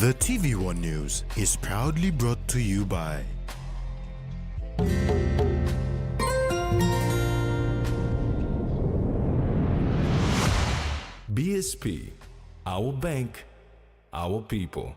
The Tvwan News is proudly brought to you by BSP, our bank, our people.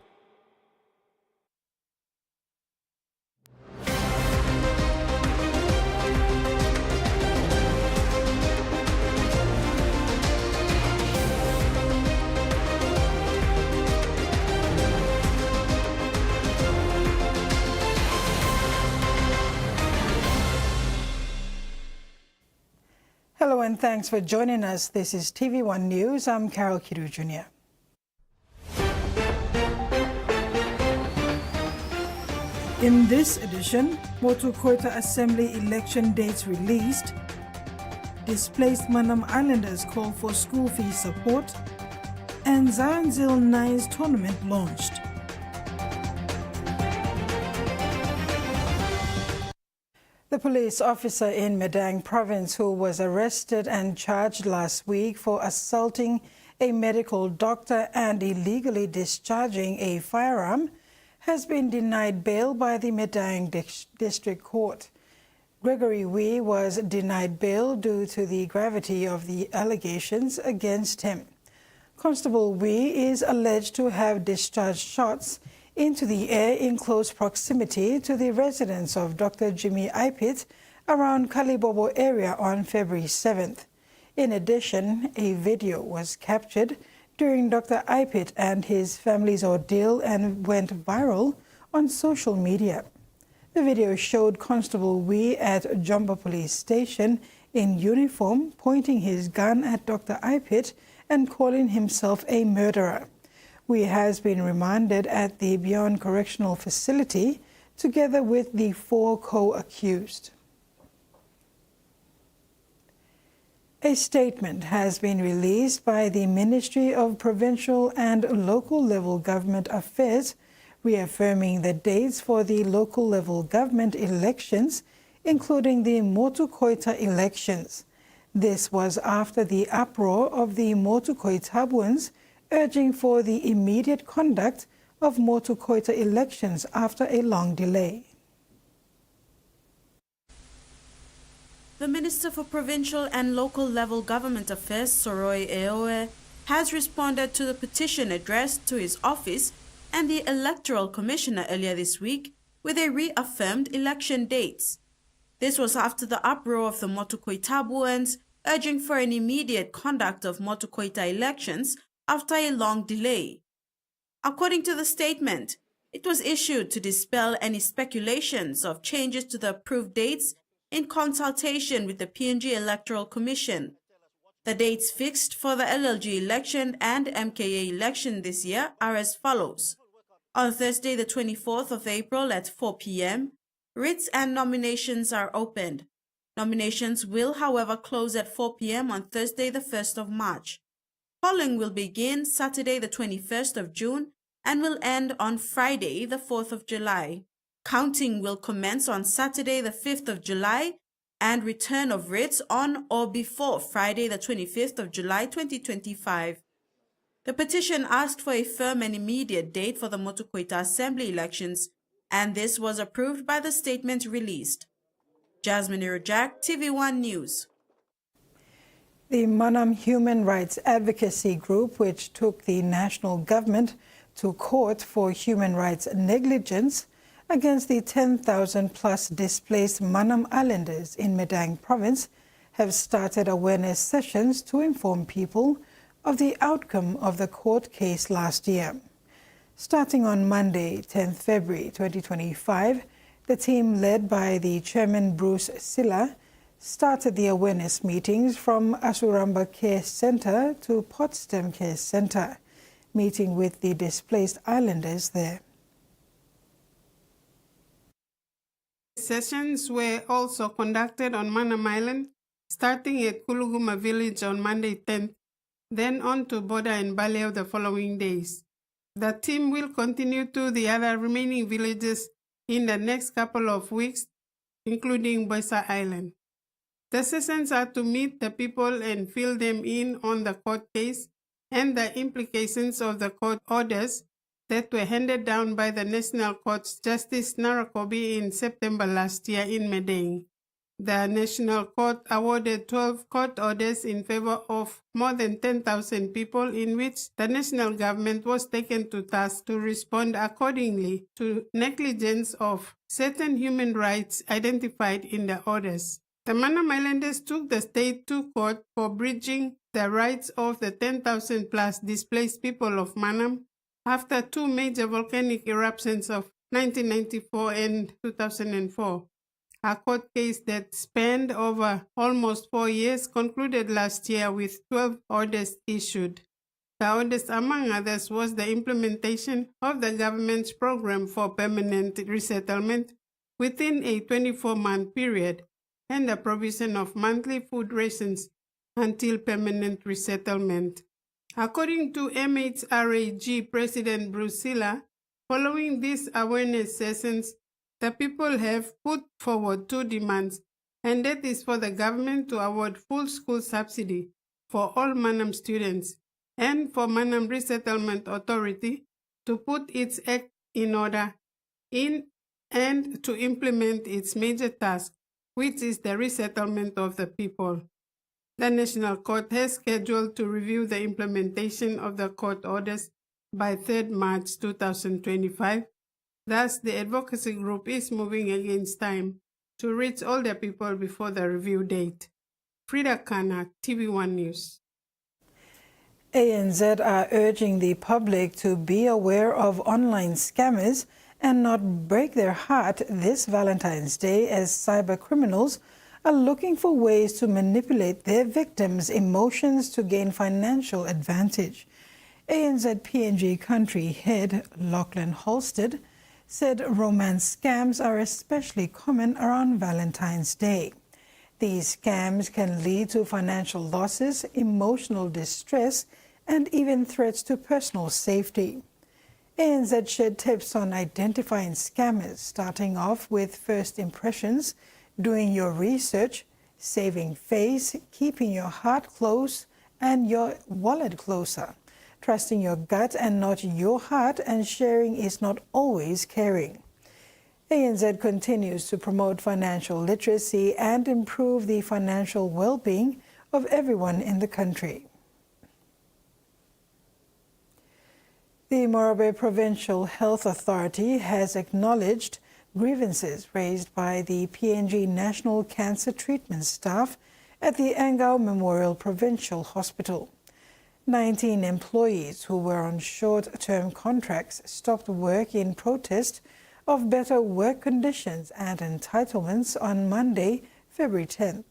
Hello and thanks for joining us. This is TV1 News. I'm Carol Kidu Jr. In this edition, Motu Koita Assembly election dates released, displaced Manam Islanders call for school fee support, and Zionzil 9's tournament launched. The police officer in Medang province who was arrested and charged last week for assaulting a medical doctor and illegally discharging a firearm has been denied bail by the Medang District Court. Gregory Wee was denied bail due to the gravity of the allegations against him. Constable Wee is alleged to have discharged shots into the air in close proximity to the residence of Dr. Jimmy Ipit around Kalibobo area on February 7th. In addition, a video was captured during Dr. Ipit and his family's ordeal and went viral on social media. The video showed Constable Wee at Jomba Police Station in uniform pointing his gun at Dr. Ipit and calling himself a murderer. Wee has been remanded at the Beyond Correctional Facility together with the 4 co-accused. A statement has been released by the Ministry of Provincial and Local Level Government Affairs, reaffirming the dates for the local level government elections, including the Motu Koita elections. This was after the uproar of the Motu Koitabuans urging for the immediate conduct of Motu Koita elections after a long delay. The Minister for Provincial and Local Level Government Affairs, Soroi Eoe, has responded to the petition addressed to his office and the Electoral Commissioner earlier this week with a reaffirmed election dates. This was after the uproar of the Motu Koitabuans urging for an immediate conduct of Motu Koita elections after a long delay. According to the statement, it was issued to dispel any speculations of changes to the approved dates in consultation with the PNG Electoral Commission. The dates fixed for the LLG election and MKA election this year are as follows. On Thursday, the 24th of April at 4 p.m., writs and nominations are opened. Nominations will, however, close at 4 p.m. on Thursday, the 1st of March. Polling will begin Saturday, the 21st of June and will end on Friday, the 4th of July. Counting will commence on Saturday, the 5th of July and return of writs on or before Friday, the 25th of July, 2025. The petition asked for a firm and immediate date for the Motu Koita Assembly elections, and this was approved by the statement released. Jasmine Irojak, TV1 News. The Manam Human Rights Advocacy Group, which took the national government to court for human rights negligence against the 10,000-plus displaced Manam Islanders in Medang province, have started awareness sessions to inform people of the outcome of the court case last year. Starting on Monday, 10th February 2025, the team led by the chairman Bruce Silla started the awareness meetings from Asuramba Care Center to Potsdam Care Center, meeting with the displaced islanders there. Sessions were also conducted on Manam Island, starting at Kuluguma village on Monday 10th, then on to Boda and Baleo the following days. The team will continue to the other remaining villages in the next couple of weeks, including Boisa Island. The sessions are to meet the people and fill them in on the court case and the implications of the court orders that were handed down by the National Court's Justice Narakobi in September last year in Medellin. The National Court awarded 12 court orders in favor of more than 10,000 people, in which the national government was taken to task to respond accordingly to negligence of certain human rights identified in the orders. The Manam Islanders took the state to court for breaching the rights of the 10,000 plus displaced people of Manam after two major volcanic eruptions of 1994 and 2004. A court case that spanned over almost 4 years concluded last year with 12 orders issued. The orders, among others, was the implementation of the government's program for permanent resettlement within a 24-month period and the provision of monthly food rations until permanent resettlement. According to MHRAG President Brusila, following these awareness sessions, the people have put forward two demands, and that is for the government to award full school subsidy for all Manam students and for Manam Resettlement Authority to put its act in order and to implement its major task, which is the resettlement of the people. The National Court has scheduled to review the implementation of the court orders by 3rd March 2025. Thus, the advocacy group is moving against time to reach all the people before the review date. Frida Kana, Tvwan News. ANZ are urging the public to be aware of online scammers and not break their heart this Valentine's Day, as cyber criminals are looking for ways to manipulate their victims' emotions to gain financial advantage. ANZ PNG country head Lachlan Halstead said romance scams are especially common around Valentine's Day. These scams can lead to financial losses, emotional distress, and even threats to personal safety. ANZ shared tips on identifying scammers, starting off with first impressions, doing your research, saving face, keeping your heart close and your wallet closer, trusting your gut and not your heart, and sharing is not always caring. ANZ continues to promote financial literacy and improve the financial well-being of everyone in the country. The Morobe Provincial Health Authority has acknowledged grievances raised by the PNG National Cancer Treatment staff at the Angau Memorial Provincial Hospital. 19 employees who were on short-term contracts stopped work in protest of better work conditions and entitlements on Monday, February 10th.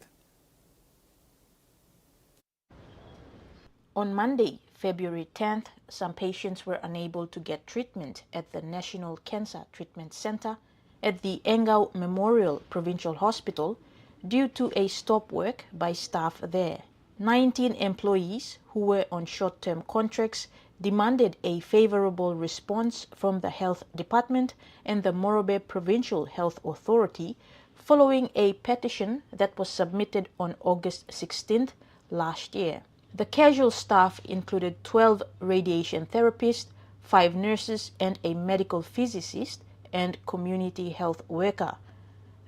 On Monday, February 10th, some patients were unable to get treatment at the National Cancer Treatment Center at the Angau Memorial Provincial Hospital due to a stop work by staff there. 19 employees who were on short-term contracts demanded a favorable response from the Health Department and the Morobe Provincial Health Authority following a petition that was submitted on August 16th last year. The casual staff included 12 radiation therapists, 5 nurses, and a medical physicist and community health worker.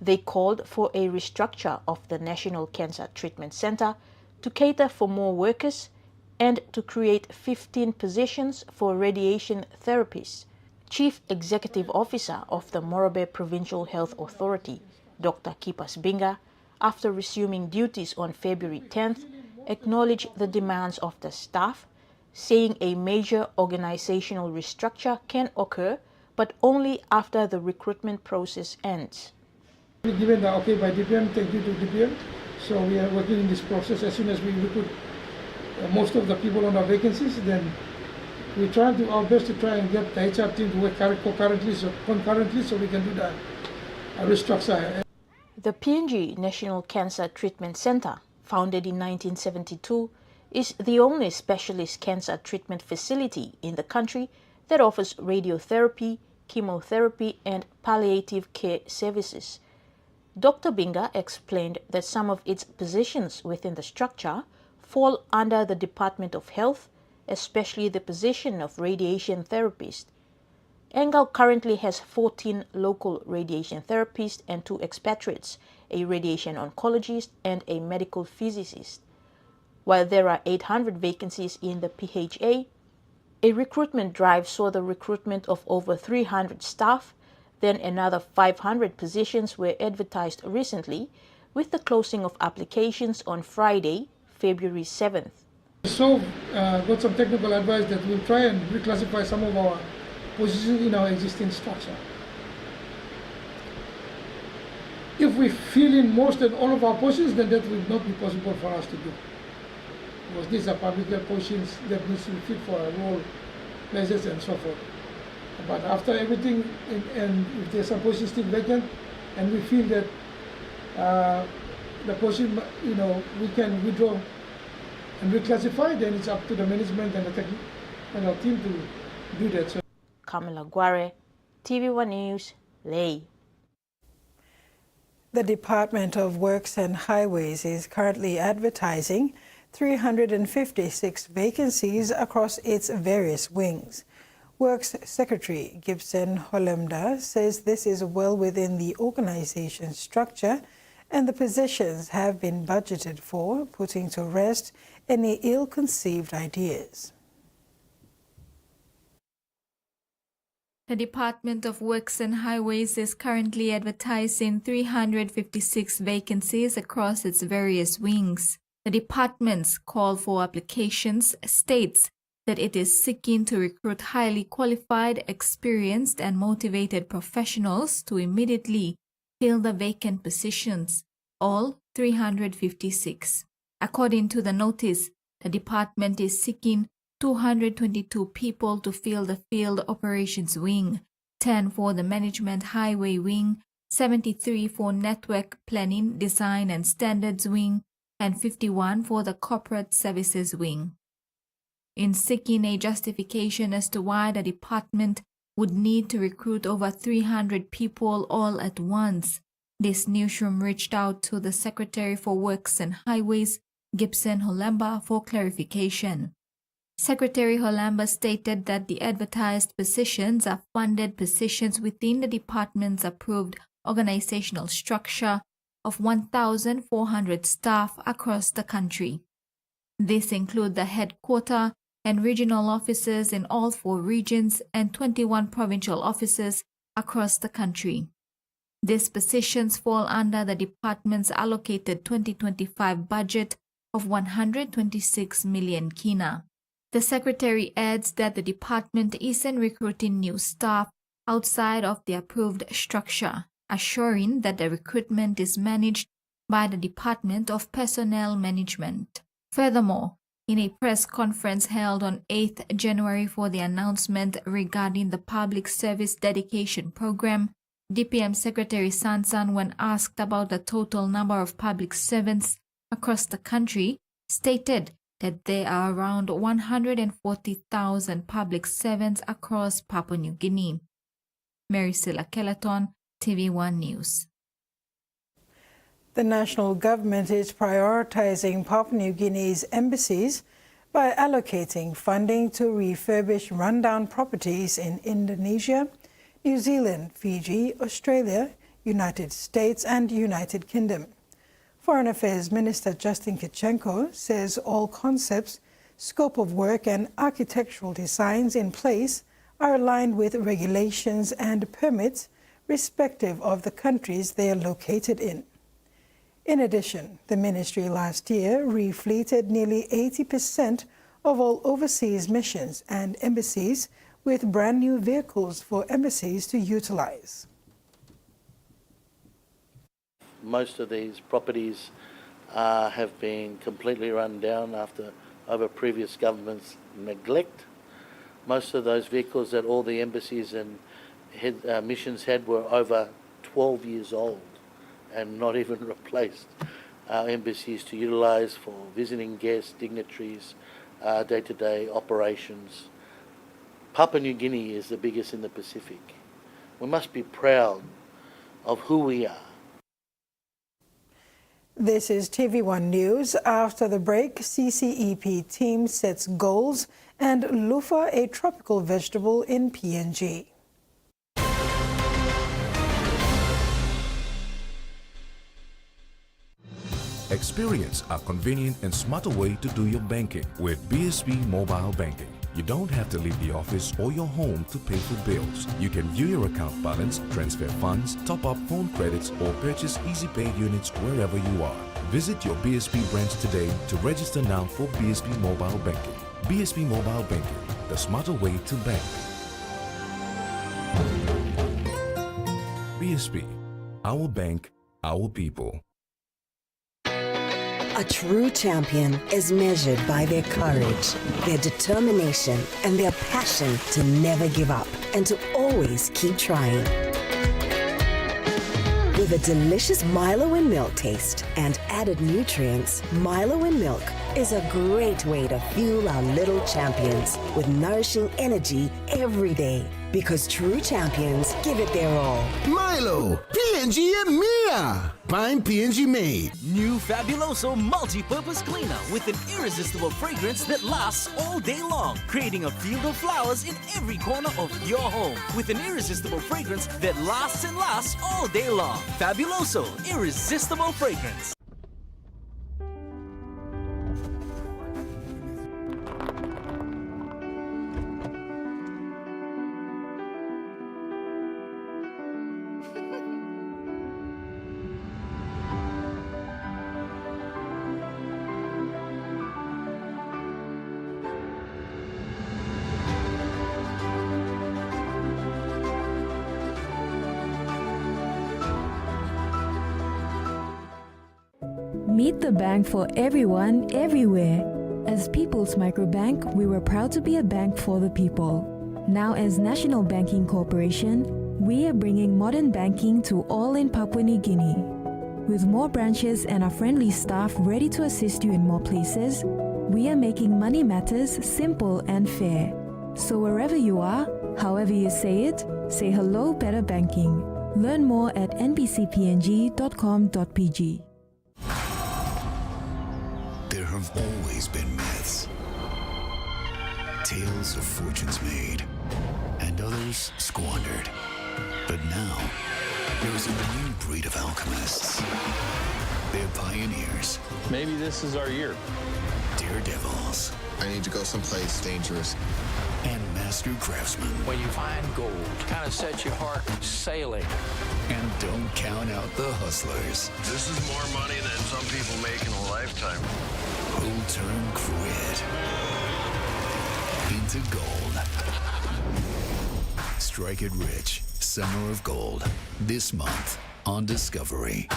They called for a restructure of the National Cancer Treatment Center to cater for more workers and to create 15 positions for radiation therapists. Chief Executive Officer of the Morobe Provincial Health Authority, Dr. Kipas Binga, after resuming duties on February 10th, acknowledged the demands of the staff, saying a major organizational restructure can occur, but only after the recruitment process ends. We given the okay by DPM, thank you to DPM. So we are working in this process. As soon as we recruit most of the people on our vacancies, then we try to our best to try and get the HR team to work concurrently so we can do the restructure. The PNG National Cancer Treatment Center, founded in 1972, is the only specialist cancer treatment facility in the country that offers radiotherapy, chemotherapy, and palliative care services. Dr. Binga explained that some of its positions within the structure fall under the Department of Health, especially the position of radiation therapist. Engau currently has 14 local radiation therapists and 2 expatriates, a radiation oncologist and a medical physicist. While there are 800 vacancies in the PHA, a recruitment drive saw the recruitment of over 300 staff, then another 500 positions were advertised recently, with the closing of applications on Friday, February 7th. So, got some technical advice that we'll try and reclassify some of our positions in our existing structure. If we fill in most and all of our positions, then that will not be possible for us to do. Because these are public health positions that needs to be fit for our role, places and so forth. But after everything, and if there's a position still vacant, and we feel that the position, we can withdraw and reclassify, then it's up to the management and the team to do that. So, Kamila Guare, TV1 News, Ley. The Department of Works and Highways is currently advertising 356 vacancies across its various wings. Works Secretary Gibson Holemda says this is well within the organization's structure and the positions have been budgeted for, putting to rest any ill-conceived ideas. The Department of Works and Highways is currently advertising 356 vacancies across its various wings. The department's call for applications states that it is seeking to recruit highly qualified, experienced, and motivated professionals to immediately fill the vacant positions, all 356. According to the notice, the department is seeking 222 people to fill the Field Operations Wing, 10 for the Management Highway Wing, 73 for Network Planning, Design and Standards Wing, and 51 for the Corporate Services Wing. In seeking a justification as to why the department would need to recruit over 300 people all at once, this newsroom reached out to the Secretary for Works and Highways, Gibson Holemba, for clarification. Secretary Holemba stated that the advertised positions are funded positions within the department's approved organizational structure of 1,400 staff across the country. These include the headquarters and regional offices in all 4 regions and 21 provincial offices across the country. These positions fall under the department's allocated 2025 budget of 126 million kina. The secretary adds that the department isn't recruiting new staff outside of the approved structure, assuring that the recruitment is managed by the Department of Personnel Management. Furthermore, in a press conference held on 8th January for the announcement regarding the Public Service Dedication Program, DPM Secretary Sansan, when asked about the total number of public servants across the country, stated that there are around 140,000 public servants across Papua New Guinea. Maricela Kelleton, TV1 News. The national government is prioritizing Papua New Guinea's embassies by allocating funding to refurbish rundown properties in Indonesia, New Zealand, Fiji, Australia, United States and United Kingdom. Foreign Affairs Minister Justin Kichenko says all concepts, scope of work and architectural designs in place are aligned with regulations and permits respective of the countries they are located in. In addition, the ministry last year refleeted nearly 80% of all overseas missions and embassies with brand new vehicles for embassies to utilize. Most of these properties have been completely run down over previous governments' neglect. Most of those vehicles that all the embassies and missions had were over 12 years old and not even replaced. Our embassies to utilise for visiting guests, dignitaries, day-to-day operations. Papua New Guinea is the biggest in the Pacific. We must be proud of who we are. This is TV1 News. After the break, CCEP team sets goals and loofah a tropical vegetable in PNG. Experience a convenient and smarter way to do your banking with BSP Mobile Banking. You don't have to leave the office or your home to pay for bills. You can view your account balance, transfer funds, top up phone credits, or purchase Easy Pay units wherever you are. Visit your BSP branch today to register now for BSP Mobile Banking. BSP Mobile Banking, the smarter way to bank. BSP, our bank, our people. A true champion is measured by their courage, their determination, and their passion to never give up and to always keep trying. With a delicious Milo in milk taste and added nutrients, Milo in milk is a great way to fuel our little champions with nourishing energy every day. Because true champions give it their all. Milo, P&G and Mia. Find P&G made. New Fabuloso multi-purpose cleaner with an irresistible fragrance that lasts all day long, creating a field of flowers in every corner of your home with an irresistible fragrance that lasts and lasts all day long. Fabuloso, irresistible fragrance. Meet the bank for everyone, everywhere. As People's Microbank, we were proud to be a bank for the people. Now as National Banking Corporation, we are bringing modern banking to all in Papua New Guinea. With more branches and our friendly staff ready to assist you in more places, we are making money matters simple and fair. So wherever you are, however you say it, say hello better banking. Learn more at nbcpng.com.pg. There have always been myths, tales of fortunes made, and others squandered. But now, there is a new breed of alchemists. They're pioneers. Maybe this is our year. Daredevils. I need to go someplace dangerous. And master craftsmen. When you find gold, kind of sets your heart sailing. And don't count out the hustlers. This is more money than some people make in a lifetime. Who'll turn grit into gold. Strike It Rich, Summer of Gold, this month on Discovery.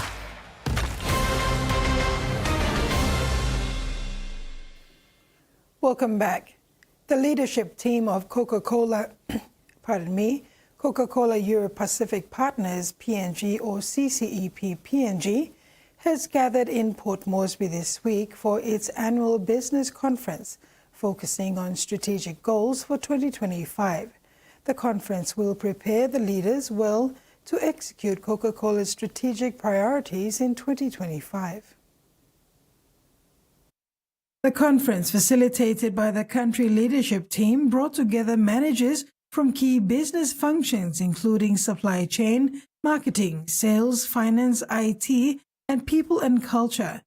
Welcome back. The leadership team of Coca-Cola, Coca-Cola Euro-Pacific Partners PNG or CCEP PNG has gathered in Port Moresby this week for its annual business conference focusing on strategic goals for 2025. The conference will prepare the leaders well to execute Coca-Cola's strategic priorities in 2025. The conference, facilitated by the country leadership team, brought together managers from key business functions including supply chain, marketing, sales, finance, IT, and people and culture.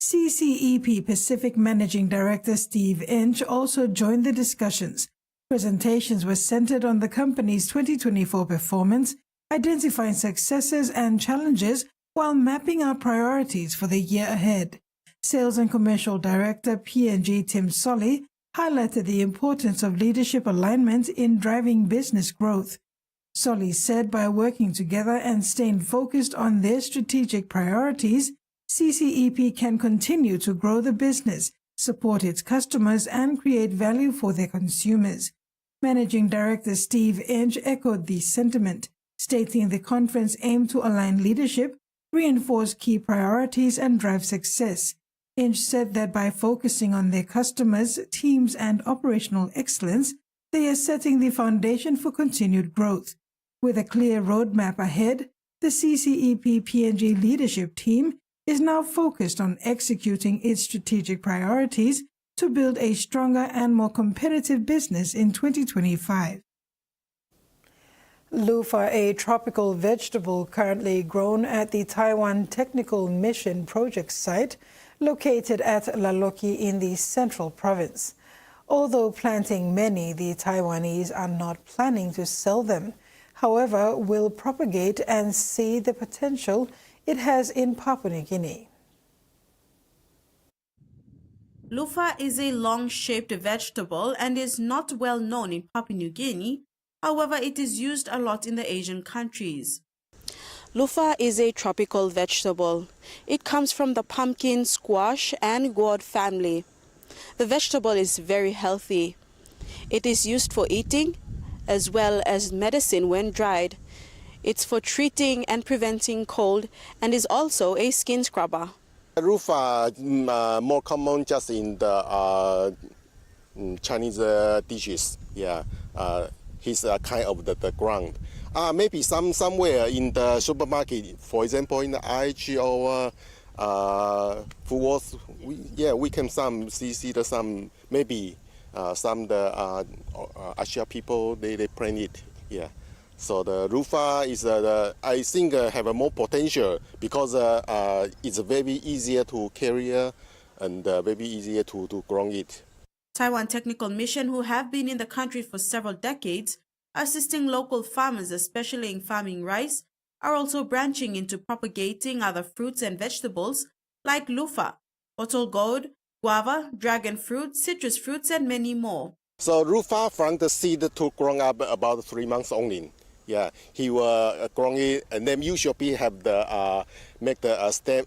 CCEP Pacific Managing Director Steve Inch also joined the discussions. Presentations were centered on the company's 2024 performance, identifying successes and challenges while mapping out priorities for the year ahead. Sales and Commercial Director PNG Tim Solly highlighted the importance of leadership alignment in driving business growth. Solly said by working together and staying focused on their strategic priorities, CCEP can continue to grow the business, support its customers, and create value for their consumers. Managing Director Steve Inch echoed the sentiment, stating the conference aimed to align leadership, reinforce key priorities, and drive success. Inch said that by focusing on their customers, teams, and operational excellence, they are setting the foundation for continued growth. With a clear roadmap ahead, the CCEP PNG leadership team is now focused on executing its strategic priorities to build a stronger and more competitive business in 2025. Loofah, a tropical vegetable currently grown at the Tvwan Technical Mission project site located at Laloki in the central province. Although planting many, the Taiwanese are not planning to sell them. However, will propagate and see the potential it has in Papua New Guinea. Loofah is a long-shaped vegetable and is not well known in Papua New Guinea. However, it is used a lot in the Asian countries. Loofah is a tropical vegetable. It comes from the pumpkin, squash, and gourd family. The vegetable is very healthy. It is used for eating as well as medicine when dried. It's for treating and preventing cold and is also a skin scrubber. Loofah more common just in the Chinese dishes. Yeah, he's kind of the ground. Maybe somewhere in the supermarket, for example, in the IH or Foods, we can see some maybe some the Asia people they plant it. Yeah. So the Loofah is, I think, have a more potential because it's very easier to carry and very easier to grow it. Tvwan Technical Mission, who have been in the country for several decades, assisting local farmers, especially in farming rice, are also branching into propagating other fruits and vegetables like Loofah, bottle gourd, guava, dragon fruit, citrus fruits, and many more. So Loofah from the seed to grow up about 3 months only. Yeah, he will grow it, and then usually have the make the stem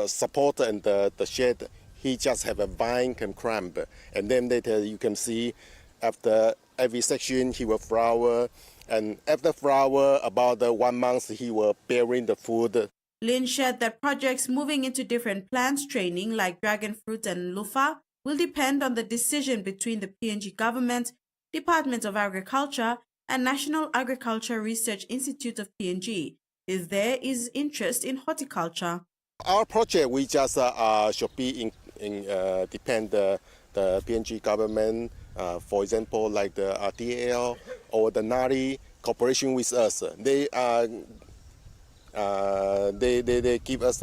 support and the shade. He just have a vine can climb, and then later you can see after every section he will flower, and after flower about 1 month he will bearing the food. Lin shared that projects moving into different plants training like dragon fruit and Loofah will depend on the decision between the PNG government, Department of Agriculture, and National Agriculture Research Institute of PNG, if there is interest in horticulture. Our project, we just should be depend the PNG government, for example, like the DAL or the NARI cooperation with us. They give us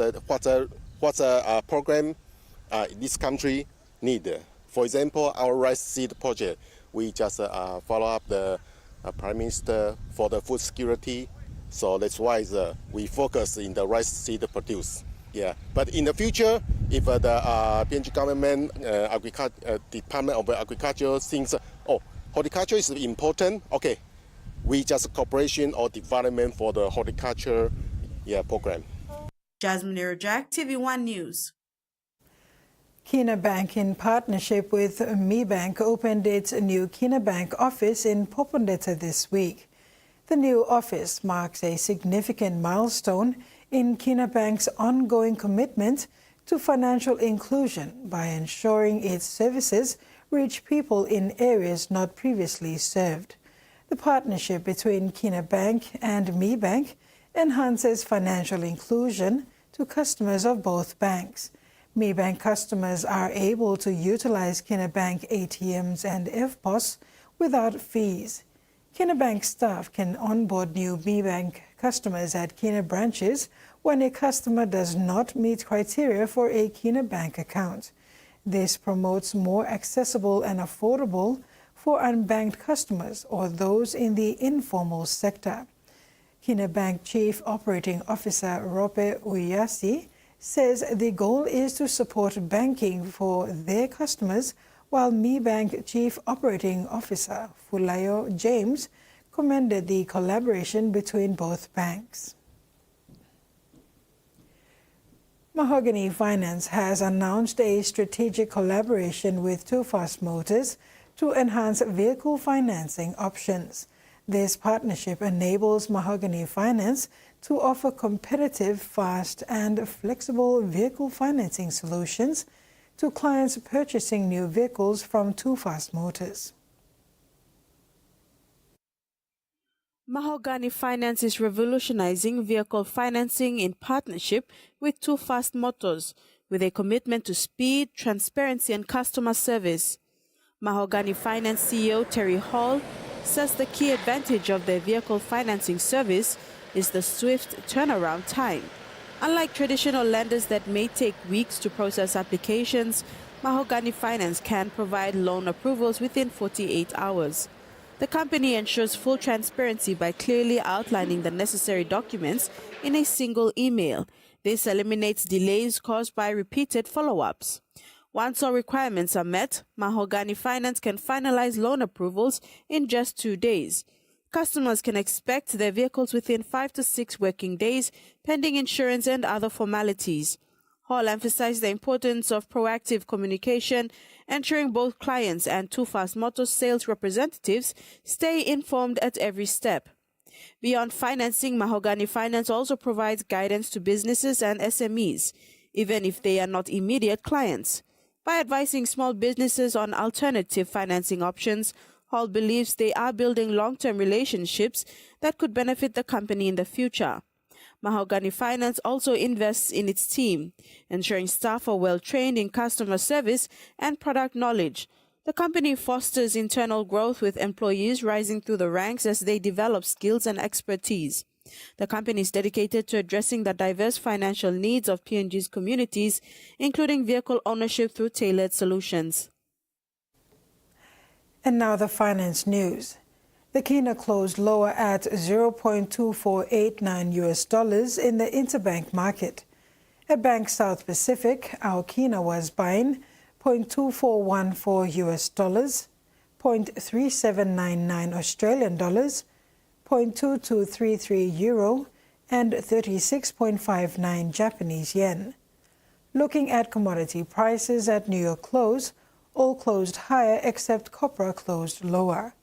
what's a program this country need. For example, our rice seed project, we just follow up the Prime Minister for the food security, so that's why we focus in the rice seed produce. Yeah, but in the future, if the PNG government, Department of Agriculture thinks, horticulture is important, okay, we just cooperation or development for the horticulture program. Jasmine Jack, TV1 News. Kina Bank, in partnership with Mi Bank, opened its new Kina Bank office in Popondetta this week. The new office marks a significant milestone in Kina Bank's ongoing commitment to financial inclusion by ensuring its services reach people in areas not previously served. The partnership between Kina Bank and Mi Bank enhances financial inclusion to customers of both banks. Mi Bank customers are able to utilize Kina Bank ATMs and FPOS without fees. Kina Bank staff can onboard new Mi Bank customers at Kina branches when a customer does not meet criteria for a Kina Bank account. This promotes more accessible and affordable for unbanked customers or those in the informal sector. Kina Bank Chief Operating Officer Rope Uyasi says the goal is to support banking for their customers, while Mi Bank Chief Operating Officer Fulayo James commended the collaboration between both banks. Mahogany Finance has announced a strategic collaboration with Too Fast Motors to enhance vehicle financing options. This partnership enables Mahogany Finance to offer competitive, fast, and flexible vehicle financing solutions to clients purchasing new vehicles from Too Fast Motors. Mahogany Finance is revolutionizing vehicle financing in partnership with Too Fast Motors, with a commitment to speed, transparency, and customer service. Mahogany Finance CEO Terry Hall says the key advantage of their vehicle financing service is the swift turnaround time. Unlike traditional lenders that may take weeks to process applications, Mahogany Finance can provide loan approvals within 48 hours. The company ensures full transparency by clearly outlining the necessary documents in a single email. This eliminates delays caused by repeated follow-ups. Once all requirements are met, Mahogany Finance can finalize loan approvals in just 2 days. Customers can expect their vehicles within 5 to 6 working days, pending insurance and other formalities. Hall emphasized the importance of proactive communication, ensuring both clients and Too Fast Motors sales representatives stay informed at every step. Beyond financing, Mahogany Finance also provides guidance to businesses and SMEs, even if they are not immediate clients. By advising small businesses on alternative financing options, Hall believes they are building long-term relationships that could benefit the company in the future. Mahogany Finance also invests in its team, ensuring staff are well-trained in customer service and product knowledge. The company fosters internal growth with employees rising through the ranks as they develop skills and expertise. The company is dedicated to addressing the diverse financial needs of PNG's communities, including vehicle ownership through tailored solutions. And now the finance news. The Kina closed lower at $0.2489 in the interbank market. At Bank South Pacific, our Kina was buying $0.2414, $0.3799 Australian dollars, $0.2233 euro, and 36.59 Japanese yen. Looking at commodity prices at New York close, all closed higher except copper closed lower.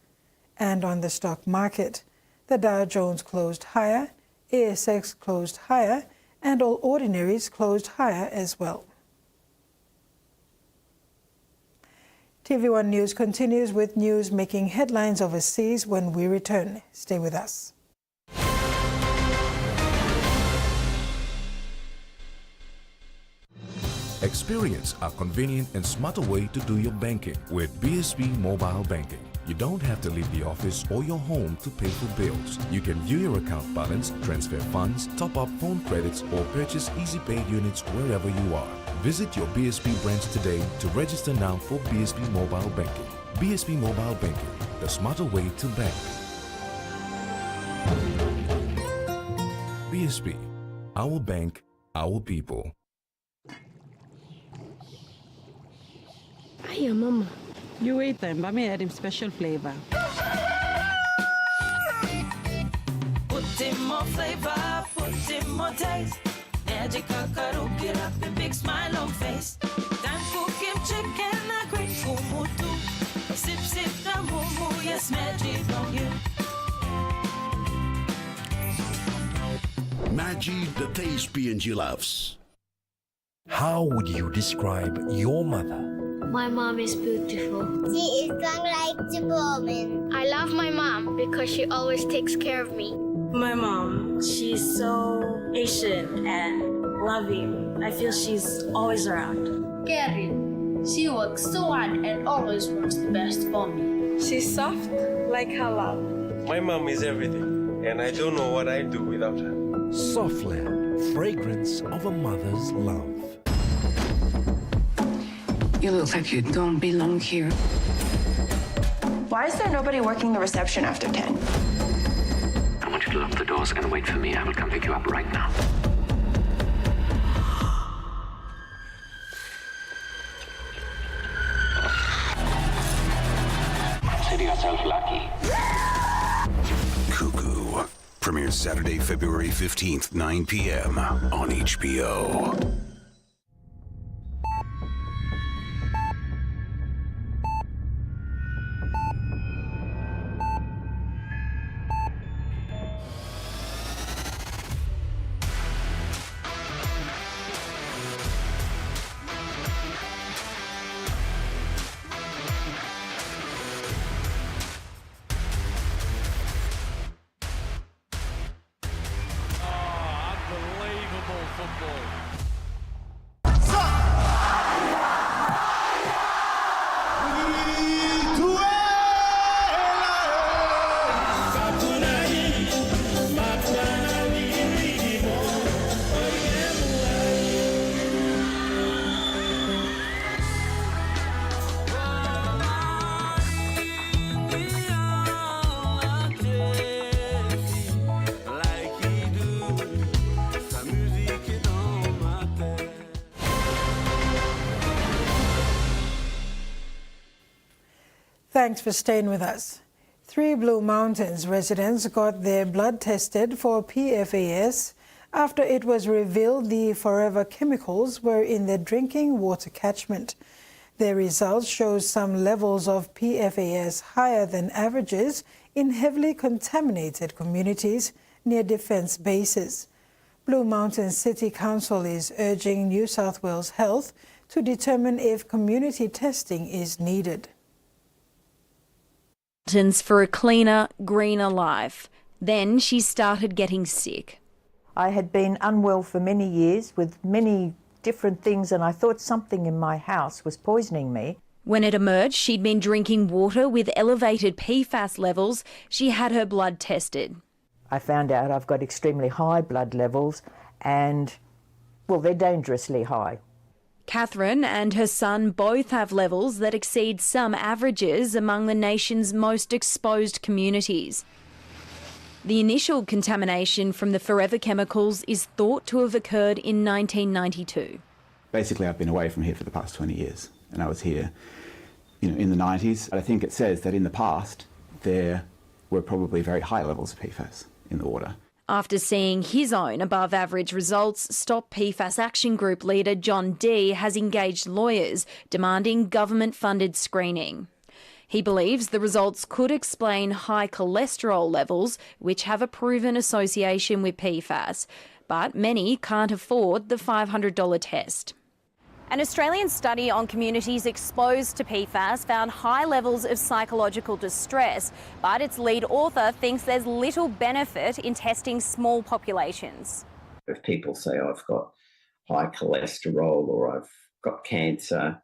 And on the stock market, the Dow Jones closed higher, ASX closed higher, and all ordinaries closed higher as well. TV1 News continues with news making headlines overseas when we return. Stay with us. Experience a convenient and smarter way to do your banking with BSB Mobile Banking. You don't have to leave the office or your home to pay for bills. You can view your account balance, transfer funds, top up phone credits, or purchase Easy Pay units wherever you are. Visit your BSB branch today to register now for BSB Mobile Banking. BSB Mobile Banking, the smarter way to bank. BSB, our bank, our people. Hiya, Mama. You wait time, but me add him special flavor. Put in more flavor, put in more taste. Magical cuddle, get up and big smile on face. Time for kimchi, can I great fumu too? Sip, sip, the moo, yes, magic on you. Maggi, the taste PNG loves. How would you describe your mother? My mom is beautiful. She is strong like the woman. I love my mom because she always takes care of me. My mom, she's so patient and loving. I feel she's always around. Caring. She works so hard and always wants the best for me. She's soft like her love. My mom is everything, and I don't know what I'd do without her. Softland, fragrance of a mother's love. You look like you don't belong here. Why is there nobody working the reception after 10? I want you to lock the doors and wait for me. I will come pick you up right now. Consider yourself lucky. Cuckoo premieres Saturday, February 15th, 9 p.m. on HBO. Thanks for staying with us. 3 Blue Mountains residents got their blood tested for PFAS after it was revealed the forever chemicals were in their drinking water catchment. Their results show some levels of PFAS higher than averages in heavily contaminated communities near defence bases. Blue Mountain City Council is urging New South Wales Health to determine if community testing is needed. For a cleaner, greener life. Then she started getting sick. I had been unwell for many years with many different things, and I thought something in my house was poisoning me. When it emerged she'd been drinking water with elevated PFAS levels, she had her blood tested. I found out I've got extremely high blood levels and, well, they're dangerously high. Catherine and her son both have levels that exceed some averages among the nation's most exposed communities. The initial contamination from the forever chemicals is thought to have occurred in 1992. Basically, I've been away from here for the past 20 years, and I was here, in the 90s. I think it says that in the past there were probably very high levels of PFAS in the water. After seeing his own above-average results, Stop PFAS Action Group leader John D has engaged lawyers demanding government-funded screening. He believes the results could explain high cholesterol levels, which have a proven association with PFAS, but many can't afford the $500 test. An Australian study on communities exposed to PFAS found high levels of psychological distress, but its lead author thinks there's little benefit in testing small populations. If people say, I've got high cholesterol or I've got cancer,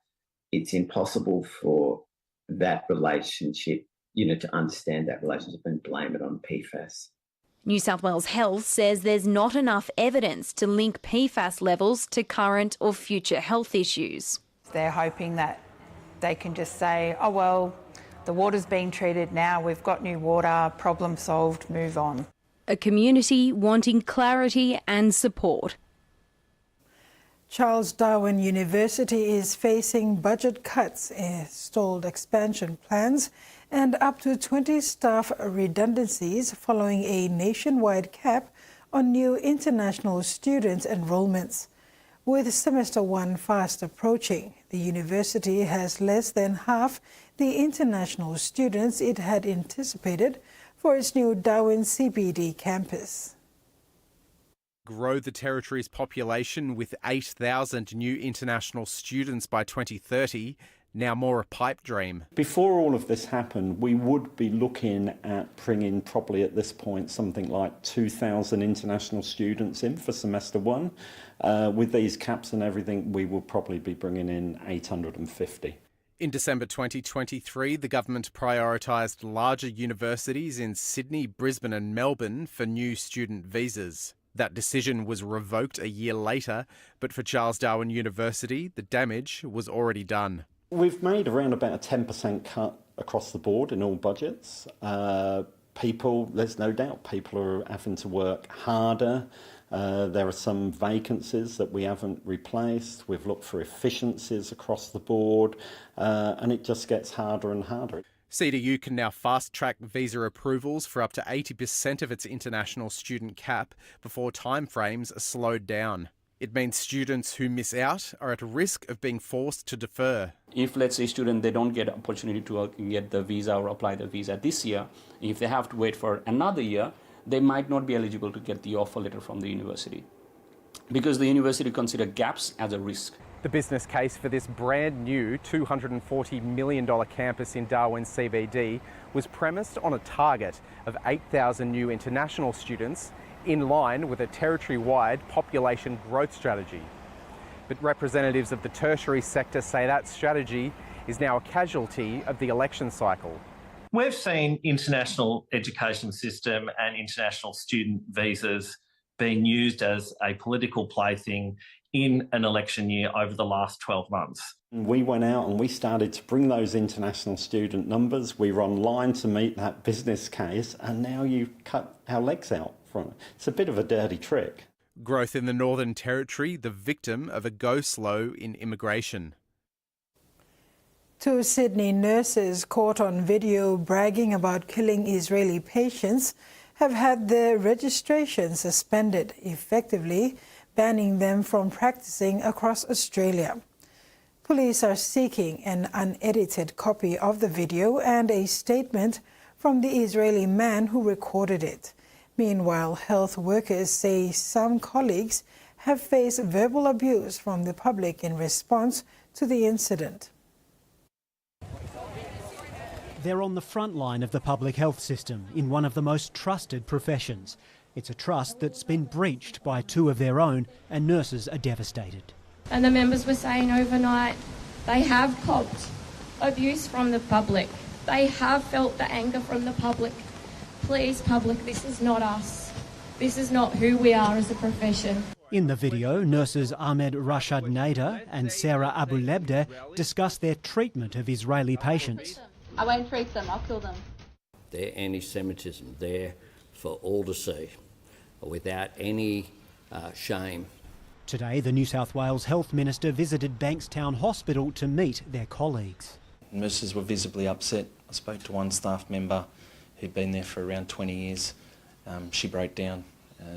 it's impossible for that relationship, to understand that relationship and blame it on PFAS. New South Wales Health says there's not enough evidence to link PFAS levels to current or future health issues. They're hoping that they can just say, oh, well, the water's being treated now, we've got new water, problem solved, move on. A community wanting clarity and support. Charles Darwin University is facing budget cuts, stalled expansion plans, and up to 20 staff redundancies following a nationwide cap on new international student enrolments. With semester 1 fast approaching, the university has less than half the international students it had anticipated for its new Darwin CBD campus. Grow the territory's population with 8,000 new international students by 2030, now more a pipe dream. Before all of this happened, we would be looking at bringing probably at this point something like 2,000 international students in for semester 1. With these caps and everything, we will probably be bringing in 850. In December 2023, the government prioritised larger universities in Sydney, Brisbane and Melbourne for new student visas. That decision was revoked a year later, but for Charles Darwin University, the damage was already done. We've made around about a 10% cut across the board in all budgets. There's no doubt people are having to work harder. There are some vacancies that we haven't replaced. We've looked for efficiencies across the board, and it just gets harder and harder. CDU can now fast-track visa approvals for up to 80% of its international student cap before timeframes are slowed down. It means students who miss out are at risk of being forced to defer. If, let's say, students, they don't get an opportunity to get the visa or apply the visa this year, if they have to wait for another year, they might not be eligible to get the offer letter from the university because the university considers gaps as a risk. The business case for this brand new $240 million campus in Darwin CBD was premised on a target of 8,000 new international students in line with a territory-wide population growth strategy. But representatives of the tertiary sector say that strategy is now a casualty of the election cycle. We've seen international education system and international student visas being used as a political plaything in an election year over the last 12 months. We went out and we started to bring those international student numbers. We were online to meet that business case, and now you cut our legs out from it. It's a bit of a dirty trick. Growth in the Northern Territory, the victim of a go slow in immigration. Two Sydney nurses caught on video bragging about killing Israeli patients have had their registration suspended, effectively banning them from practicing across Australia. Police are seeking an unedited copy of the video and a statement from the Israeli man who recorded it. Meanwhile, health workers say some colleagues have faced verbal abuse from the public in response to the incident. They're on the front line of the public health system in one of the most trusted professions. It's a trust that's been breached by two of their own, and nurses are devastated. And the members were saying overnight they have copped abuse from the public. They have felt the anger from the public. Please, public, this is not us. This is not who we are as a profession. In the video, nurses Ahmed Rashad Nader and Sarah Abu Lebdeh discuss their treatment of Israeli patients. I won't treat them, I'll kill them. Their anti-Semitism there for all to see, without any shame. Today, the New South Wales Health Minister visited Bankstown Hospital to meet their colleagues. Nurses were visibly upset. I spoke to one staff member who'd been there for around 20 years. She broke down.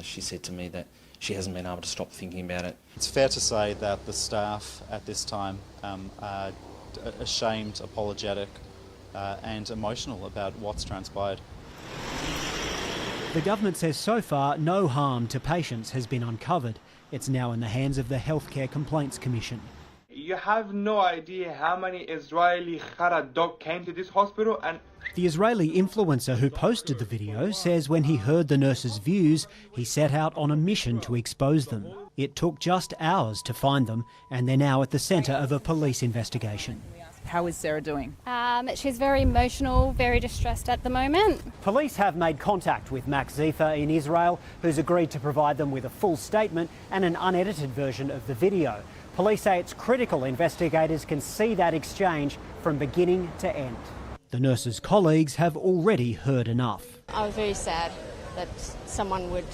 She said to me that she hasn't been able to stop thinking about it. It's fair to say that the staff at this time are ashamed, apologetic and emotional about what's transpired. The government says so far no harm to patients has been uncovered. It's now in the hands of the Healthcare Complaints Commission. You have no idea how many Israeli Khara dog came to this hospital and... The Israeli influencer who posted the video says when he heard the nurses' views, he set out on a mission to expose them. It took just hours to find them, and they're now at the centre of a police investigation. How is Sarah doing? She's very emotional, very distressed at the moment. Police have made contact with Max Zifa in Israel, who's agreed to provide them with a full statement and an unedited version of the video. Police say it's critical investigators can see that exchange from beginning to end. The nurses' colleagues have already heard enough. I was very sad that someone would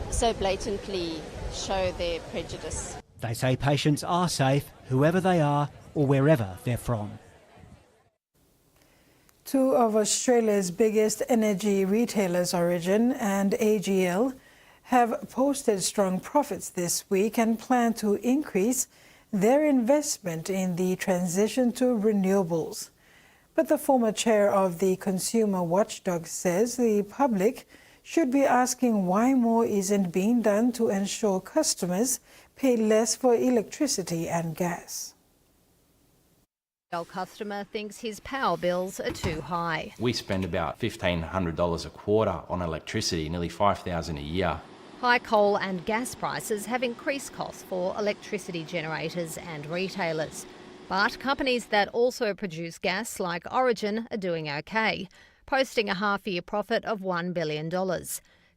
so blatantly show their prejudice. They say patients are safe, whoever they are or wherever they're from. Two of Australia's biggest energy retailers, Origin and AGL, have posted strong profits this week and plan to increase their investment in the transition to renewables. But the former chair of the Consumer Watchdog says the public should be asking why more isn't being done to ensure customers pay less for electricity and gas. The customer thinks his power bills are too high. We spend about $1,500 a quarter on electricity, nearly $5,000 a year. High coal and gas prices have increased costs for electricity generators and retailers. But companies that also produce gas, like Origin, are doing okay, posting a half-year profit of $1 billion.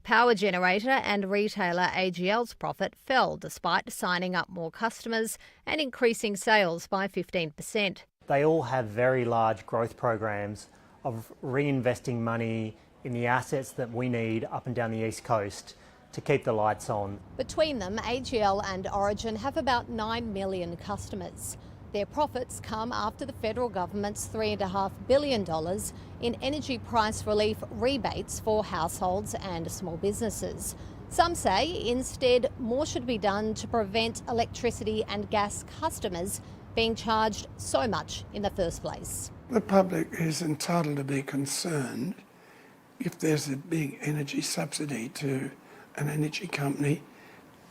Power generator and retailer AGL's profit fell despite signing up more customers and increasing sales by 15%. They all have very large growth programs of reinvesting money in the assets that we need up and down the East Coast to keep the lights on. Between them, AGL and Origin have about 9 million customers. Their profits come after the federal government's $3.5 billion in energy price relief rebates for households and small businesses. Some say instead more should be done to prevent electricity and gas customers being charged so much in the first place. The public is entitled to be concerned if there's a big energy subsidy to an energy company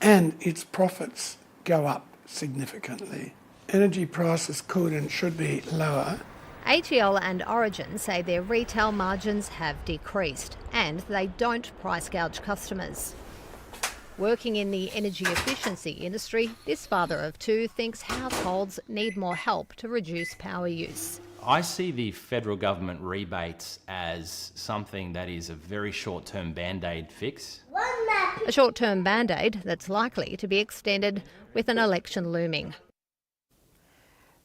and its profits go up significantly. Energy prices could and should be lower. AGL and Origin say their retail margins have decreased and they don't price gouge customers. Working in the energy efficiency industry, this father of two thinks households need more help to reduce power use. I see the federal government rebates as something that is a very short-term band-aid fix. A short-term band-aid that's likely to be extended with an election looming.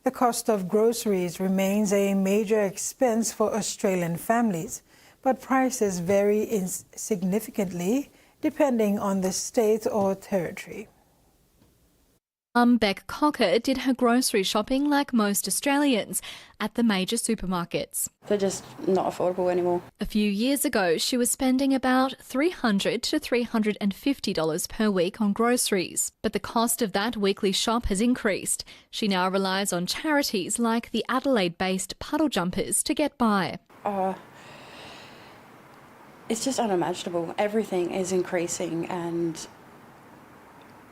The cost of groceries remains a major expense for Australian families, but prices vary significantly depending on the state or territory. Beck Cocker did her grocery shopping like most Australians at the major supermarkets. They're just not affordable anymore. A few years ago, she was spending about $300 to $350 per week on groceries. But the cost of that weekly shop has increased. She now relies on charities like the Adelaide-based Puddle Jumpers to get by. It's just unimaginable. Everything is increasing and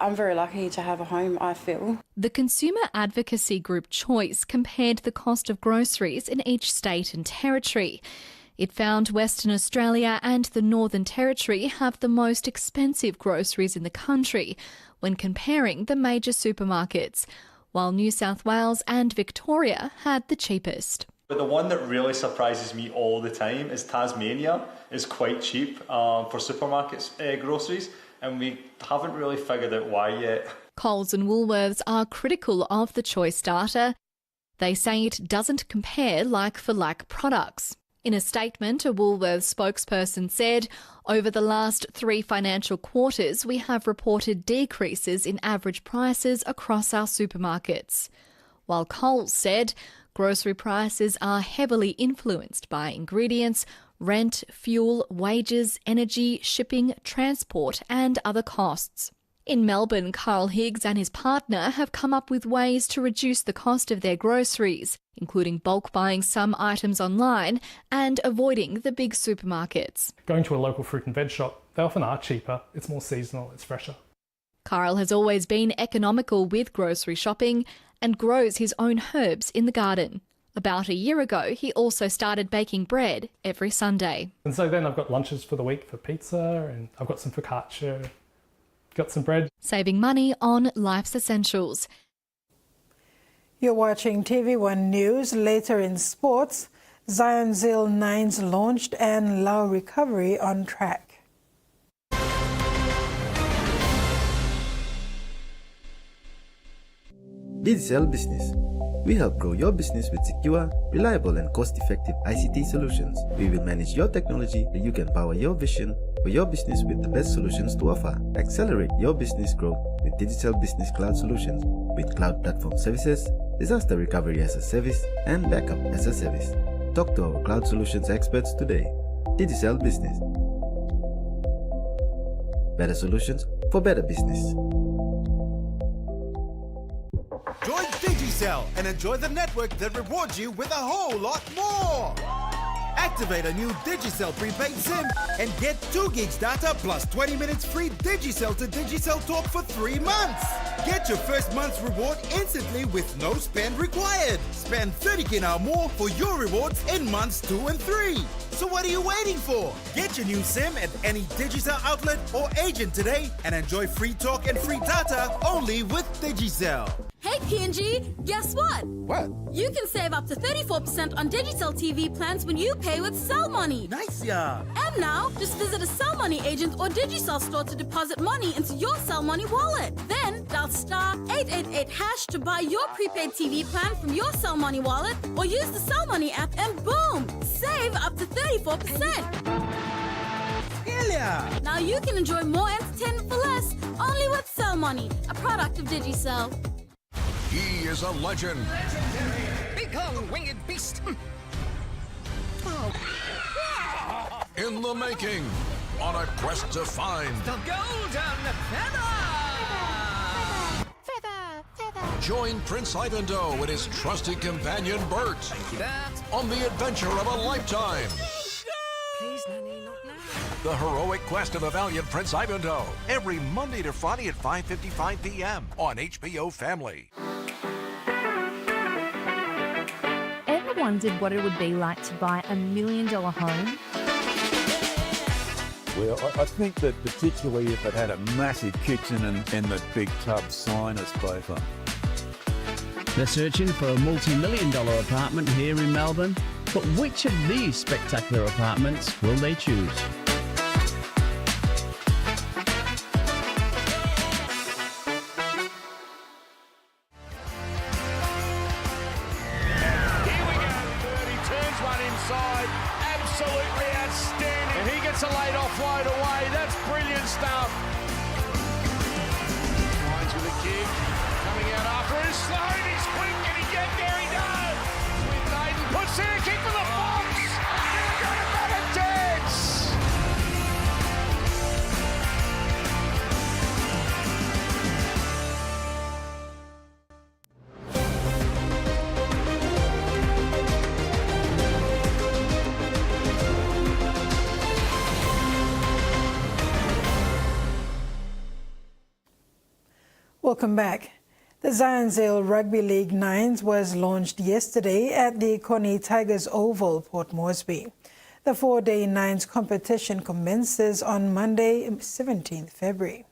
I'm very lucky to have a home, I feel. The consumer advocacy group Choice compared the cost of groceries in each state and territory. It found Western Australia and the Northern Territory have the most expensive groceries in the country when comparing the major supermarkets, while New South Wales and Victoria had the cheapest. But the one that really surprises me all the time is Tasmania is quite cheap for supermarkets groceries. And we haven't really figured out why yet. Coles and Woolworths are critical of the Choice data. They say it doesn't compare like-for-like products. In a statement, a Woolworths spokesperson said, over the last 3 financial quarters, we have reported decreases in average prices across our supermarkets. While Coles said, grocery prices are heavily influenced by ingredients, rent, fuel, wages, energy, shipping, transport and other costs. In Melbourne, Carl Higgs and his partner have come up with ways to reduce the cost of their groceries, including bulk buying some items online and avoiding the big supermarkets. Going to a local fruit and veg shop, they often are cheaper, it's more seasonal, it's fresher. Carl has always been economical with grocery shopping and grows his own herbs in the garden. About a year ago, he also started baking bread every Sunday. And so then I've got lunches for the week for pizza and I've got some focaccia, got some bread. Saving money on life's essentials. You're watching TV1 News. Later in sports, Zion Zil 9s launched and Lao recovery on track. Digicel Business. We help grow your business with secure, reliable and cost-effective ICT solutions. We will manage your technology so you can power your vision for your business with the best solutions to offer. Accelerate your business growth with Digicel Business Cloud Solutions with cloud platform services, disaster recovery as a service and backup as a service. Talk to our cloud solutions experts today. Digicel Business. Better solutions for better business. Join Digicel and enjoy the network that rewards you with a whole lot more. Activate a new Digicel prepaid SIM and get 2 gigs data plus 20 minutes free Digicel to Digicel talk for 3 months. Get your first month's reward instantly with no spend required. Spend 30k or more for your rewards in months 2 and 3. So what are you waiting for? Get your new SIM at any Digicel outlet or agent today and enjoy free talk and free data only with Digicel. Hey PNG, guess what? What? You can save up to 34% on Digicel TV plans when you pay with Cell Money. Nice, yeah. And now, just visit a Cell Money agent or Digicel store to deposit money into your Cell Money wallet. Then dial *888# to buy your prepaid TV plan from your Cell Money wallet or use the Cell Money app and boom, save up to 34%. Yeah. Now you can enjoy more entertainment for less, only with Cell Money, a product of Digicel. He is a legend. Become winged beast. In the making, on a quest to find The golden feather. Join Prince Ivandoe and his trusted companion Bert on the adventure of a lifetime. Please, Nanny, not now. The heroic quest of a valiant Prince Ivandoe. Every Monday to Friday at 5:55 p.m. on HBO Family. Ever wondered what it would be like to buy $1 million home? Well, I think that particularly if it had a massive kitchen and the big tub sinus both. They're searching for a multi-million-dollar apartment here in Melbourne, but which of these spectacular apartments will they choose? Absolutely outstanding. And he gets a laid off load away. That's brilliant stuff. Lines with a kick. Coming Welcome back. The Zionsville Rugby League Nines was launched yesterday at the Connie Tigers Oval, Port Moresby. The 4-day Nines competition commences on Monday, 17th February.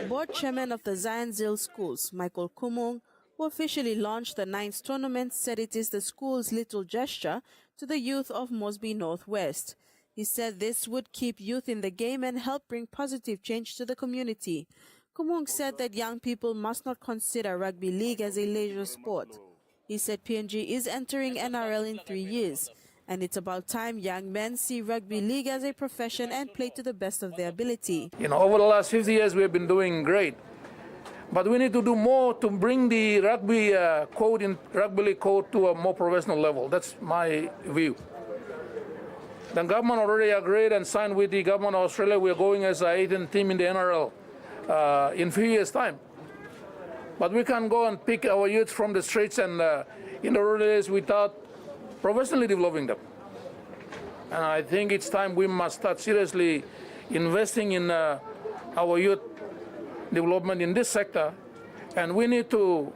Board chairman of the Zionsville schools, Michael Kumung, who officially launched the Nines tournament, said it is the school's little gesture to the youth of Moresby Northwest. He said this would keep youth in the game and help bring positive change to the community. Kumung said that young people must not consider rugby league as a leisure sport. He said PNG is entering NRL in 3 years, and it's about time young men see rugby league as a profession and play to the best of their ability. Over the last 50 years, we've been doing great. But we need to do more to bring the rugby rugby league code to a more professional level. That's my view. The government already agreed and signed with the government of Australia. We're going as an 18th team in the NRL in a few years' time. But we can't go and pick our youth from the streets and in the early days without professionally developing them. And I think it's time we must start seriously investing in our youth development in this sector. And we need to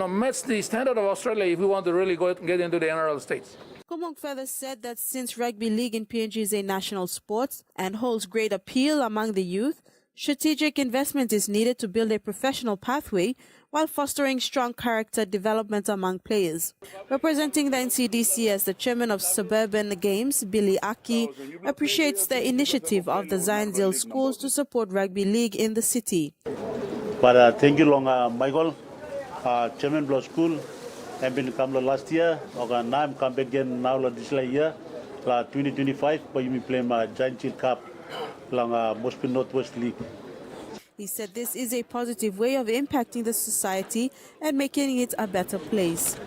match the standard of Australia if we want to really get into the NRL states. Kumung further said that since rugby league in PNG is a national sport and holds great appeal among the youth, strategic investment is needed to build a professional pathway while fostering strong character development among players. Representing the NCDC as the chairman of Suburban Games, Billy Aki, appreciates the initiative of the Zionsville schools to support rugby league in the city. But thank you, Michael, chairman of the school. I've been come last year, and now I'm come back again now this year, 2025, but you play my Giant Shield Cup, Moresby Northwest League. He said this is a positive way of impacting the society and making it a better place.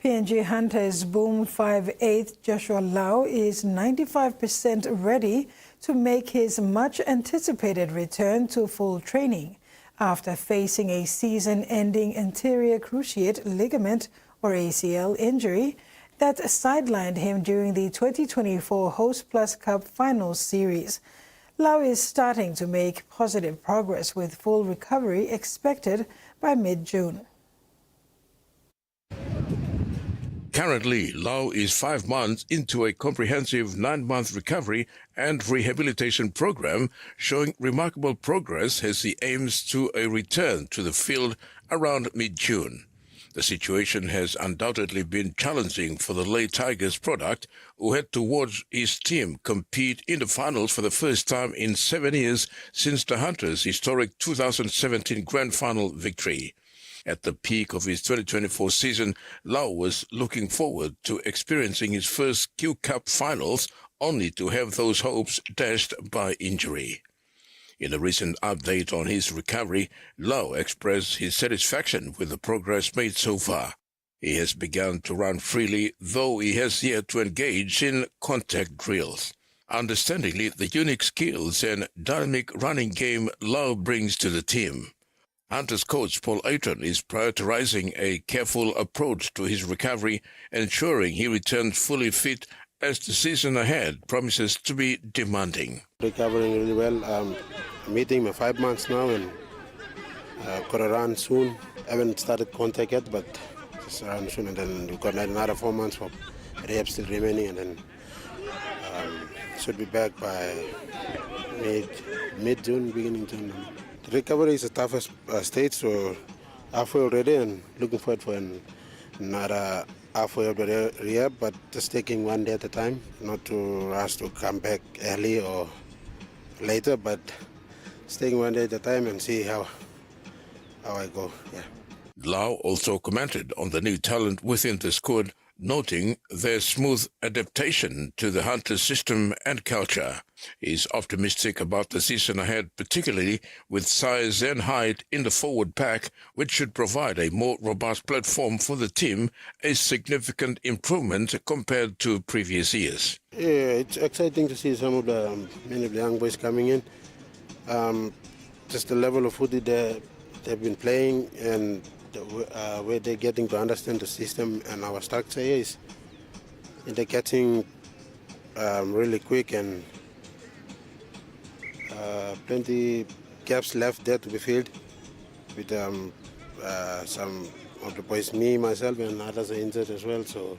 PNG Hunters Boom 5/8 Joshua Lau is 95% ready to make his much-anticipated return to full training after facing a season-ending anterior cruciate ligament, or ACL, injury that sidelined him during the 2024 Host Plus Cup Finals series. Lau is starting to make positive progress with full recovery expected by mid-June. Currently, Lau is 5 months into a comprehensive 9-month recovery and rehabilitation program, showing remarkable progress as he aims to a return to the field around mid-June. The situation has undoubtedly been challenging for the late Tigers product, who had to watch his team compete in the finals for the first time in 7 years since the Hunters' historic 2017 Grand Final victory. At the peak of his 2024 season, Lau was looking forward to experiencing his first Q Cup finals, only to have those hopes dashed by injury. In a recent update on his recovery, Lau expressed his satisfaction with the progress made so far. He has begun to run freely, though he has yet to engage in contact drills. Understandingly, the unique skills and dynamic running game Lau brings to the team. Hunters coach Paul Aiton is prioritizing a careful approach to his recovery, ensuring he returns fully fit as the season ahead promises to be demanding. Recovering really well. Meeting my 5 months now and got to run soon. Haven't started contact yet, but just run soon. And then we've got another 4 months for rehab still remaining, and then should be back by mid-June, beginning June. The recovery is the toughest stage, so halfway already, and looking forward for another halfway of the rehab, but just taking one day at a time, not to rush to come back early or later, but just taking one day at a time and see how I go. Yeah. Lau also commented on the new talent within the squad, noting their smooth adaptation to the Hunters system and culture. He's optimistic about the season ahead, particularly with size and height in the forward pack, which should provide a more robust platform for the team, a significant improvement compared to previous years. Yeah, it's exciting to see some of many of the young boys coming in. Just the level of footy they've been playing, and the way they're getting to understand the system and our structure is they're getting really quick, and Plenty gaps left there to be filled with some of the boys, me, myself, and others are injured as well. So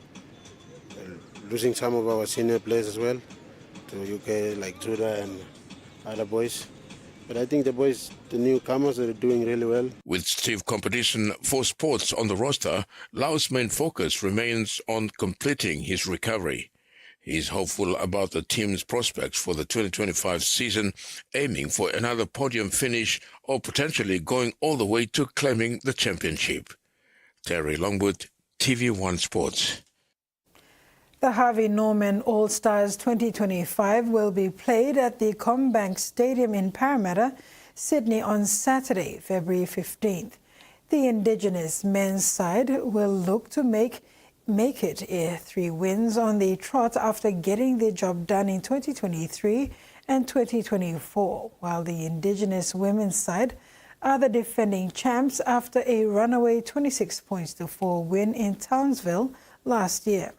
losing some of our senior players as well to UK, like Judah and other boys. But I think the boys, the newcomers, are doing really well. With stiff competition for sports on the roster, Lau's main focus remains on completing his recovery. He's hopeful about the team's prospects for the 2025 season, aiming for another podium finish or potentially going all the way to claiming the championship. Terry Longwood, TV1 Sports. The Harvey Norman All-Stars 2025 will be played at the Combank Stadium in Parramatta, Sydney on Saturday, February 15th. The Indigenous men's side will look to make it 3 wins on the trot after getting the job done in 2023 and 2024, while the Indigenous women's side are the defending champs after a runaway 26-4 win in Townsville last year.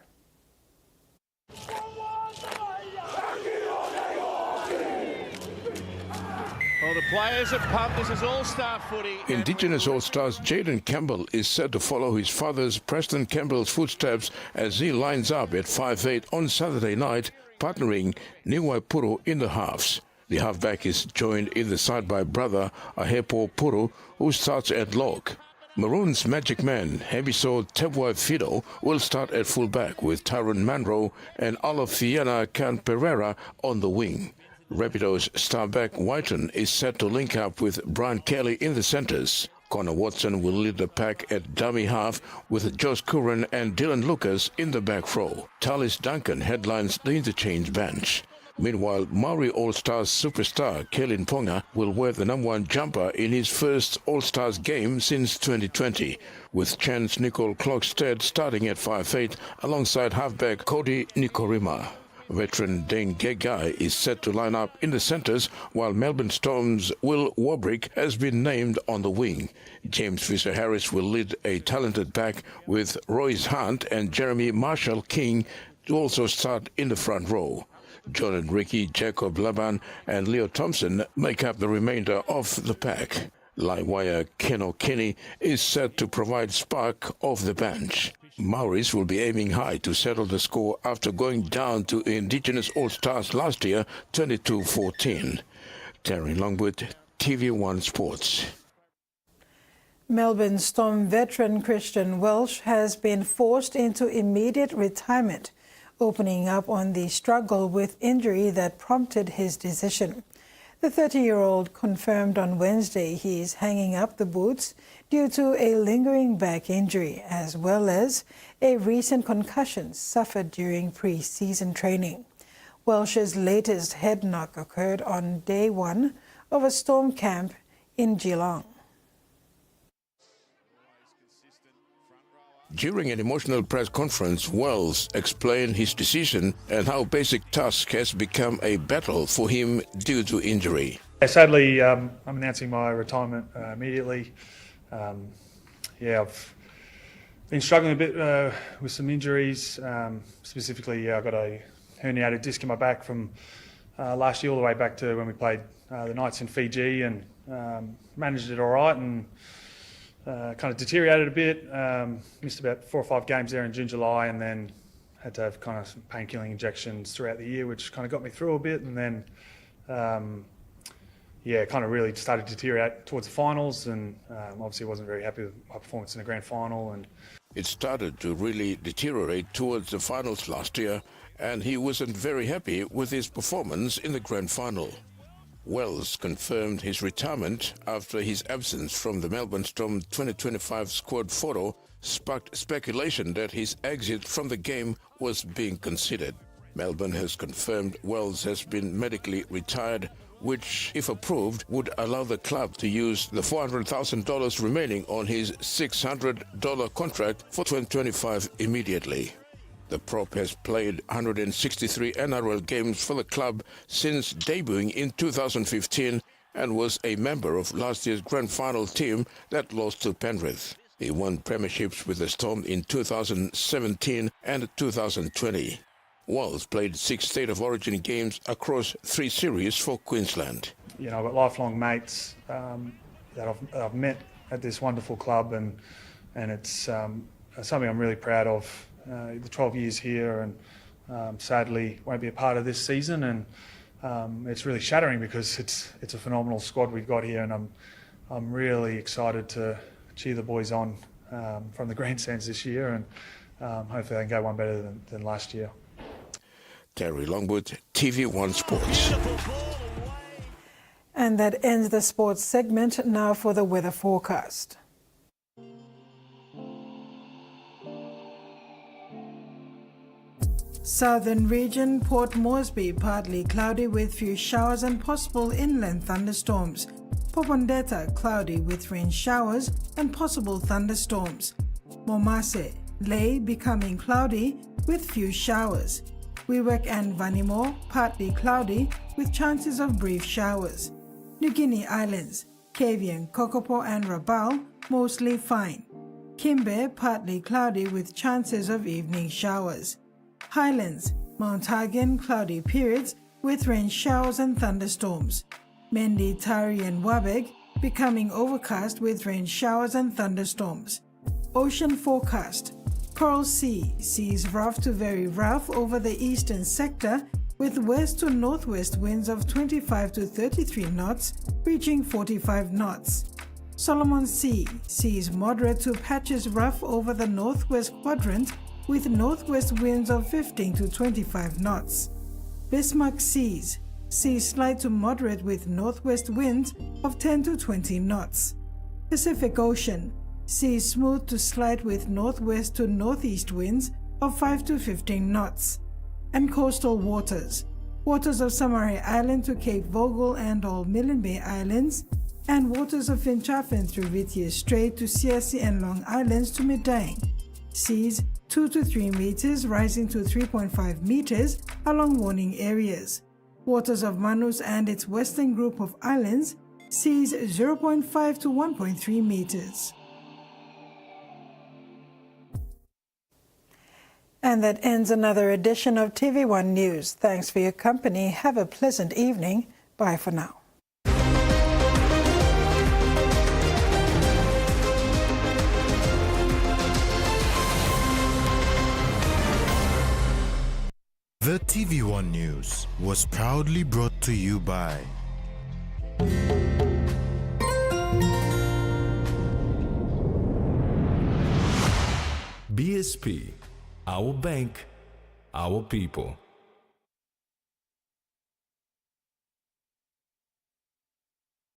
Well, the players are pumped. This is all-star footy. Indigenous All-Stars Jaden Campbell is set to follow his father's Preston Campbell's footsteps as he lines up at 5'8" on Saturday night, partnering Niwai Puru in the halves. The halfback is joined in the side by brother Ahepo Puru, who starts at lock. Maroon's magic man, Hebiso Tvwan Fido, will start at fullback with Tyrone Manro and Olofiana Can Pereira on the wing. Rapidos star-back Whiten is set to link up with Brian Kelly in the centres. Connor Watson will lead the pack at dummy half with Josh Curran and Dylan Lucas in the back row. Talis Duncan headlines the interchange bench. Meanwhile, Maori All-Stars superstar Kellen Ponga will wear the #1 jumper in his first All-Stars game since 2020, with Chance Nicole Klogstead starting at 5'8" alongside halfback Cody Nikorima. Veteran Dane Gegai is set to line up in the centres, while Melbourne Storm's Will Warbrick has been named on the wing. James Fisher-Harris will lead a talented pack with Royce Hunt and Jeremy Marshall King to also start in the front row. John and Ricky, Jacob Laban and Leo Thompson make up the remainder of the pack. Laiwaya Keno Kenny is set to provide spark off the bench. Maoris will be aiming high to settle the score after going down to Indigenous All-Stars last year, 22-14. Terry Longwood, TV1 Sports. Melbourne Storm veteran Christian Welsh has been forced into immediate retirement, opening up on the struggle with injury that prompted his decision. The 30-year-old confirmed on Wednesday he is hanging up the boots due to a lingering back injury, as well as a recent concussion suffered during pre-season training. Welsh's latest head knock occurred on day 1 of a Storm camp in Geelong. During an emotional press conference, Wells explained his decision and how basic task has become a battle for him due to injury. Sadly, I'm announcing my retirement immediately. I've been struggling a bit with some injuries. Specifically, I got a herniated disc in my back from last year all the way back to when we played the Knights in Fiji, and managed it all right, and kind of deteriorated a bit. Missed about 4 or 5 games there in June, July, and then had to have kind of some painkilling injections throughout the year, which kind of got me through a bit. And then, kind of really started to deteriorate towards the finals, and obviously wasn't very happy with my performance in the grand final. And it started to really deteriorate towards the finals last year, and he wasn't very happy with his performance in the grand final. Wells confirmed his retirement after his absence from the Melbourne Storm 2025 squad photo sparked speculation that his exit from the game was being considered. Melbourne has confirmed Wells has been medically retired, which, if approved, would allow the club to use the $400,000 remaining on his $600 contract for 2025 immediately. The prop has played 163 NRL games for the club since debuting in 2015 and was a member of last year's grand final team that lost to Penrith. He won premierships with the Storm in 2017 and 2020. Wells played 6 State of Origin games across 3 series for Queensland. I've got lifelong mates that I've met at this wonderful club, and it's something I'm really proud of. The 12 years here, and sadly won't be a part of this season, and it's really shattering because it's a phenomenal squad we've got here, and I'm really excited to cheer the boys on from the grandstands this year, and hopefully they can go one better than last year. Terry Longwood, TV1 Sports. And that ends the sports segment. Now for the weather forecast. Southern region, Port Moresby, partly cloudy with few showers and possible inland thunderstorms. Popondetta, cloudy with rain showers and possible thunderstorms. Momase, Ley, becoming cloudy with few showers. Wewak and Vanimo, partly cloudy with chances of brief showers. New Guinea Islands, Cavian, Kokopo and Rabaul, mostly fine. Kimbe, partly cloudy with chances of evening showers. Highlands, Mount Hagen, cloudy periods with rain showers and thunderstorms. Mendi, Tari and Wabeg, becoming overcast with rain showers and thunderstorms. Ocean forecast. Coral Sea, seas rough to very rough over the eastern sector with west to northwest winds of 25 to 33 knots, reaching 45 knots. Solomon Sea, seas moderate to patches rough over the northwest quadrant with northwest winds of 15 to 25 knots. Bismarck Seas, seas slight to moderate with northwest winds of 10 to 20 knots. Pacific Ocean, seas smooth to slight with northwest to northeast winds of 5 to 15 knots. And coastal waters, waters of Samari Island to Cape Vogel and all Milne Bay Islands, and waters of Finchafen through Whittier Strait to Siasi and Long Islands to Medang. Seas 2 to 3 meters rising to 3.5 meters along warning areas. Waters of Manus and its western group of islands, seas 0.5 to 1.3 meters. And that ends another edition of TV1 News. Thanks for your company. Have a pleasant evening. Bye for now. The TV1 News was proudly brought to you by BSP, our bank, our people.